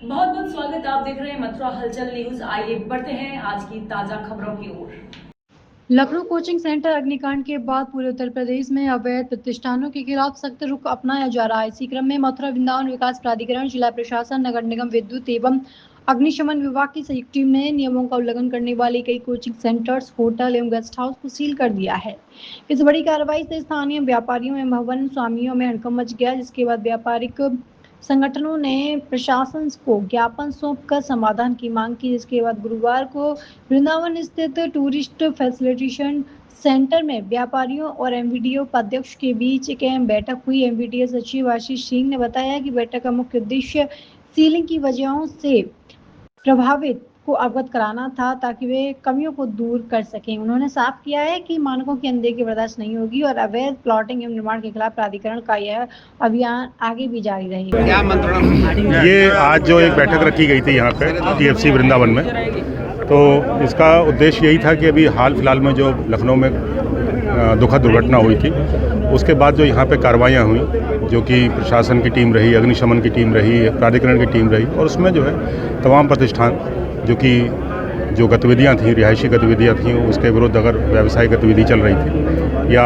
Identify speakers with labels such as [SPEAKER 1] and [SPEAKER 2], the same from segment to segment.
[SPEAKER 1] बहुत बहुत स्वागत। आप देख रहे हैं मथुरा हलचल न्यूज। आइए बढ़ते हैं आज की ताजा खबरों की ओर।
[SPEAKER 2] लखनऊ कोचिंग सेंटर अग्निकांड के बाद पूरे उत्तर प्रदेश में अवैध प्रतिष्ठानों के खिलाफ सख्त रुख अपनाया जा रहा है। इसी क्रम में मथुरा वृंदावन विकास प्राधिकरण, जिला प्रशासन, नगर निगम विद्युत एवं अग्निशमन विभाग की संयुक्त टीम ने नियमों का उल्लंघन करने वाले कई कोचिंग सेंटर्स, होटल एवं गेस्ट हाउस को सील कर दिया है। इस बड़ी कार्रवाई से स्थानीय व्यापारियों एवं भवन स्वामियों में हड़कंप मच गया, जिसके बाद व्यापारिक संगठनों ने प्रशासन को ज्ञापन सौंपकर समाधान की मांग की, जिसके बाद गुरुवार को वृंदावन स्थित टूरिस्ट फैसिलिटेशन सेंटर में व्यापारियों और एमवीडीए उपाध्यक्ष के बीच एक अहम बैठक हुई। एमवीडीए सचिव आशीष सिंह ने बताया कि बैठक का मुख्य उद्देश्य सीलिंग की वजहों से प्रभावित को अवगत कराना था, ताकि वे कमियों को दूर कर सकें। उन्होंने साफ किया है कि मानकों की अनदेखी बर्दाश्त नहीं होगी और अवैध प्लॉटिंग एवं निर्माण के खिलाफ प्राधिकरण का यह अभियान आगे भी जारी रहेगा।
[SPEAKER 3] क्या मंत्रणा?
[SPEAKER 4] ये आज जो एक बैठक रखी गई थी यहाँ पे टीएफसी वृंदावन में, तो इसका उद्देश्य यही था कि अभी हाल फिलहाल में जो लखनऊ में दुखद दुर्घटना हुई थी, उसके बाद जो यहाँ पे कार्रवाइयाँ हुई, जो कि प्रशासन की टीम रही, अग्निशमन की टीम रही, प्राधिकरण की टीम रही, और उसमें जो है तमाम प्रतिष्ठान जो गतिविधियाँ थीं, रिहायशी गतिविधियाँ थीं, उसके विरुद्ध अगर व्यावसायिक गतिविधि चल रही थी या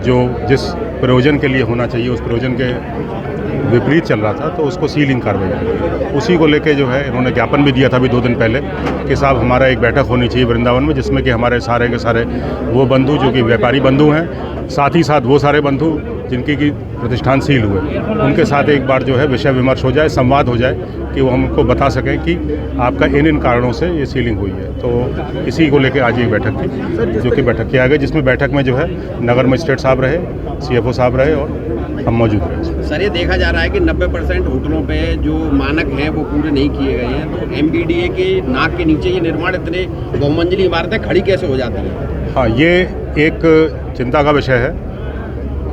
[SPEAKER 4] जो जिस प्रयोजन के लिए होना चाहिए उस प्रयोजन के विपरीत चल रहा था, तो उसको सीलिंग कार्रवाई उसी को लेके जो है इन्होंने ज्ञापन भी दिया था अभी 2 दिन पहले कि साहब हमारा एक बैठक होनी चाहिए वृंदावन में, जिसमें कि हमारे सारे के सारे वो बंधु जो कि व्यापारी बंधु हैं, साथ ही साथ वो सारे बंधु जिनकी की प्रतिष्ठान सील हुए, उनके साथ एक बार जो है विषय विमर्श हो जाए, संवाद हो जाए, कि वो हमको बता सकें कि आपका इन कारणों से ये सीलिंग हुई है। तो इसी को लेकर आज एक बैठक थी, जो कि बैठक किया गया, जिसमें बैठक में जो है नगर मजिस्ट्रेट साहब रहे, सीएफओ साहब रहे और हम मौजूद रहे।
[SPEAKER 3] सर, ये देखा जा रहा है कि 90% होटलों पे जो मानक हैं वो पूरे नहीं किए गए हैं, तो एमबीडीए के नाक के नीचे ये निर्माण इतने बहुमंजिली इमारतें खड़ी कैसे हो जाती हैं?
[SPEAKER 4] हाँ, ये एक चिंता का विषय है।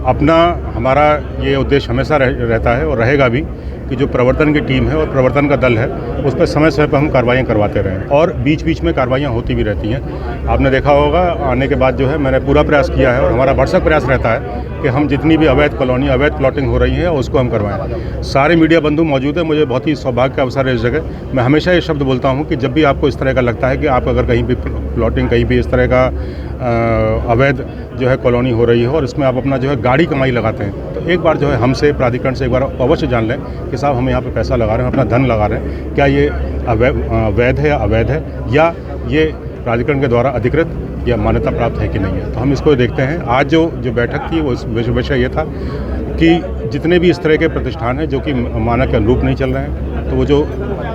[SPEAKER 4] अपना हमारा ये उद्देश्य हमेशा रहता है और रहेगा भी कि जो प्रवर्तन की टीम है और प्रवर्तन का दल है, उस पर समय समय पर हम कार्रवाइयाँ करवाते रहें, और बीच बीच में कार्रवाइयाँ होती भी रहती हैं। आपने देखा होगा, आने के बाद जो है मैंने पूरा प्रयास किया है और हमारा भरसक प्रयास रहता है कि हम जितनी भी अवैध कॉलोनी, अवैध प्लॉटिंग हो रही है उसको हम करवाएं। सारे मीडिया बंधु मौजूद हैं, मुझे बहुत ही सौभाग्य का अवसर है इस जगह। मैं हमेशा ये शब्द बोलता हूँ कि जब भी आपको इस तरह का लगता है कि आप अगर कहीं भी प्लॉटिंग, कहीं भी इस तरह का अवैध जो है कॉलोनी हो रही है और इसमें आप अपना जो है गाड़ी कमाई लगाते हैं, तो एक बार जो है हमसे, प्राधिकरण से एक बार अवश्य जान लें कि साहब हम यहाँ पे पैसा लगा रहे हैं, अपना धन लगा रहे हैं, क्या ये वैध है या अवैध है, या ये प्राधिकरण के द्वारा अधिकृत या मान्यता प्राप्त है कि नहीं है। तो हम इसको देखते हैं। आज जो बैठक थी वो विषय ये था कि जितने भी इस तरह के प्रतिष्ठान हैं जो कि मानक के अनुरूप नहीं चल रहे हैं, तो वो जो,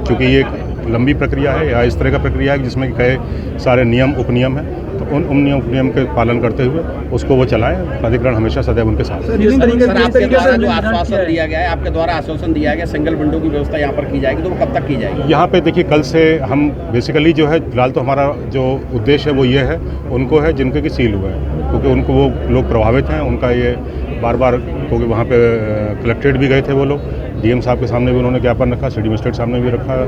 [SPEAKER 4] चूँकि ये एक लंबी प्रक्रिया है या इस तरह का प्रक्रिया है जिसमें कई सारे नियम उपनियम हैं, तो उन नियम उपनियम के पालन करते हुए उसको वो चलाएं। प्राधिकरण हमेशा सदैव उनके साथ।
[SPEAKER 3] सर, आपके द्वारा जो आश्वासन दिया गया है, आपके द्वारा आश्वासन दिया गया सिंगल विंडो की व्यवस्था यहाँ पर की जाएगी, तो वो कब तक की जाएगी? यहाँ
[SPEAKER 4] पे देखिए, कल से हम बेसिकली जो है फिलहाल तो हमारा जो उद्देश्य है वो ये है, उनको है जिनके की सील हुआ है, क्योंकि उनको वो लोग प्रभावित हैं, उनका ये बार बार, क्योंकि वहाँ पे कलेक्ट्रेट भी गए थे वो लोग, डीएम साहब के सामने भी उन्होंने ज्ञापन रखा, सिटी मजिस्ट्रेट सामने भी रखा,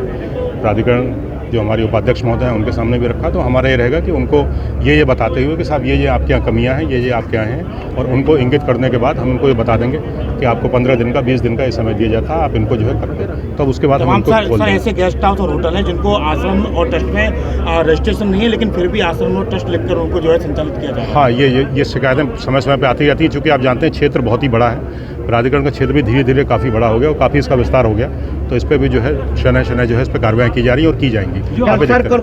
[SPEAKER 4] प्राधिकरण जो हमारी उपाध्यक्ष महोदय हैं उनके सामने भी रखा। तो हमारा ये रहेगा कि उनको ये बताते हुए कि साहब ये आपके यहाँ कमियाँ हैं, ये आपके यहाँ हैं, और उनको इंगित करने के बाद हम उनको ये बता देंगे कि आपको 15 दिन का, 20 दिन का ये समय दिया जाता है, आप इनको जो है करते हैं। तो उसके बाद हम उनको खोल देंगे।
[SPEAKER 5] ऐसे गेस्ट हाउस और होटल हैं जिनको आश्रम और ट्रस्ट में रजिस्ट्रेशन नहीं है, लेकिन फिर भी आश्रम और ट्रस्ट लिखकर उनको जो है संचालित किया जाए।
[SPEAKER 4] हाँ, ये शिकायतें समय समय पर आती रहती हैं, चूँकि आप जानते हैं क्षेत्र बहुत ही बड़ा है, प्राधिकरण का क्षेत्र भी धीरे धीरे काफ़ी बड़ा हो गया और काफ़ी इसका विस्तार हो गया, तो इस पर भी जो है शनय जो है इस पर कार्रवाई की जा रही है और की जाएंगी।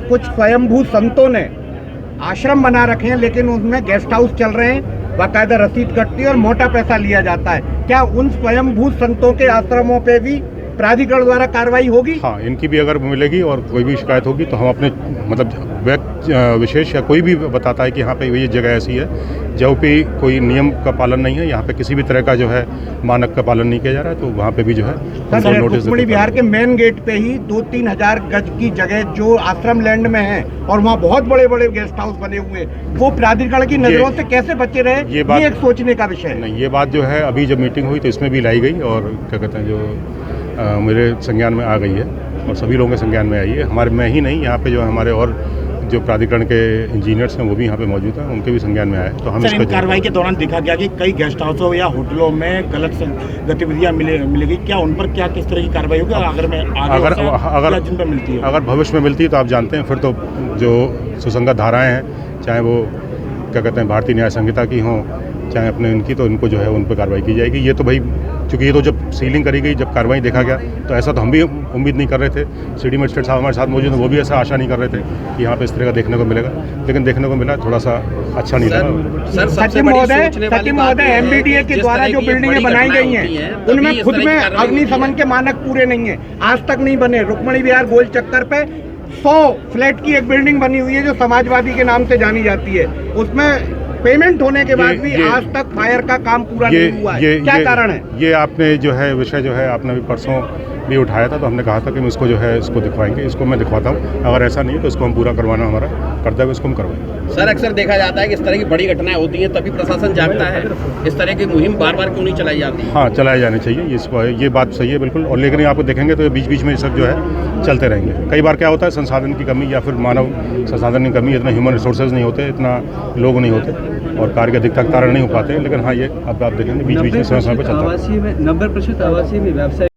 [SPEAKER 6] कुछ स्वयंभू संतों ने आश्रम बना रखे हैं, लेकिन उनमें गेस्ट हाउस चल रहे हैं, बाकायदा रसीद कटती है और मोटा पैसा लिया जाता है। क्या उन स्वयंभू संतों के आश्रमों पे भी प्राधिकरण द्वारा कार्रवाई होगी?
[SPEAKER 4] हाँ, इनकी भी अगर मिलेगी और कोई भी शिकायत होगी तो हम अपने, मतलब व्यक्ति विशेष या कोई भी बताता है कि यहाँ पे ये जगह ऐसी है जहाँ पे कोई नियम का पालन नहीं है, यहाँ पे किसी भी तरह का जो है मानक का पालन नहीं किया जा रहा है, तो वहाँ पे भी जो है
[SPEAKER 6] नोटिस। बिहार के मेन गेट पे ही 2-3 हजार गज की जगह जो आश्रम लैंड में है और वहाँ बहुत बड़े बड़े गेस्ट हाउस बने हुए हैं, वो प्राधिकरण की नजरों से कैसे बचे रहे, ये एक सोचने का विषय है।
[SPEAKER 4] नहीं, ये बात जो है अभी जब मीटिंग हुई तो इसमें भी लाई गई और क्या कहते हैं, जो मेरे संज्ञान में आ गई है और सभी लोगों के संज्ञान में आई है। मैं ही नहीं, यहाँ पे जो हमारे और जो प्राधिकरण के इंजीनियर्स हैं वो भी यहाँ पे मौजूद हैं, उनके भी संज्ञान में आए। तो हम
[SPEAKER 5] सर,
[SPEAKER 4] इसको
[SPEAKER 5] इन कार्रवाई के दौरान देखा गया कि कई गेस्ट हाउसों या होटलों में गलत गतिविधियां मिलेगी, क्या उन पर क्या किस तरह की कार्रवाई होगी अगर मैं
[SPEAKER 4] अगर
[SPEAKER 5] जिन पर मिलती है?
[SPEAKER 4] अगर भविष्य में मिलती है तो आप जानते हैं, फिर तो जो सुसंगत धाराएं हैं, चाहे वो क्या कहते हैं भारतीय न्याय संहिता की हों, चाहे अपने इनकी, तो इनको जो है उन पर कार्रवाई की जाएगी। ये तो भाई चूँकि ये तो जब सीलिंग करी गई, जब कार्रवाई देखा गया, तो ऐसा तो हम भी उम्मीद नहीं कर रहे थे। सिटी मजिस्ट्रेट साहब हमारे साथ मौजूद हैं, वो भी ऐसा आशा नहीं कर रहे थे कि यहाँ पे इस तरह का देखने को मिलेगा, लेकिन देखने को मिला, थोड़ा सा अच्छा नहीं लगा।
[SPEAKER 6] सचिव महोदय, एमबीडीए के द्वारा जो बिल्डिंगें बनाई गई हैं उनमें खुद में अग्निशमन के मानक पूरे नहीं है, आज तक नहीं बने। रुक्मणी विहार गोल चक्कर पे 100 फ्लैट की एक बिल्डिंग बनी हुई है जो समाजवादी के नाम से जानी जाती है, उसमें पेमेंट होने के बाद भी आज तक फायर का काम पूरा नहीं हुआ है। क्या कारण है?
[SPEAKER 4] ये आपने जो है विषय जो है आपने भी परसों भी उठाया था, तो हमने कहा था कि हम इसको जो है इसको दिखवाएंगे, इसको मैं दिखवाता हूँ। अगर ऐसा नहीं तो इसको हम पूरा करवाना हमारा कर्तव्य, इसको हम करवाएंगे।
[SPEAKER 3] सर, अक्सर देखा जाता है कि इस तरह की बड़ी घटनाएं होती हैं तभी प्रशासन जागता है, इस तरह की मुहिम बार बार क्यों नहीं चलाई जाती?
[SPEAKER 4] हाँ, चलाए जाने चाहिए, ये बात सही है बिल्कुल। और लेकिन आपको देखेंगे तो बीच बीच में ये सब जो है चलते रहेंगे। कई बार क्या होता है, संसाधन की कमी या फिर मानव संसाधन की कमी, इतना ह्यूमन रिसोर्सेज नहीं होते, इतना लोग नहीं होते और कार्य के अधिकता कारण नहीं हो पाते। लेकिन हाँ, ये अब आप देखेंगे बीच बीच में समय समय पर चलता है।
[SPEAKER 7] 90% आवासीय में व्यवसाय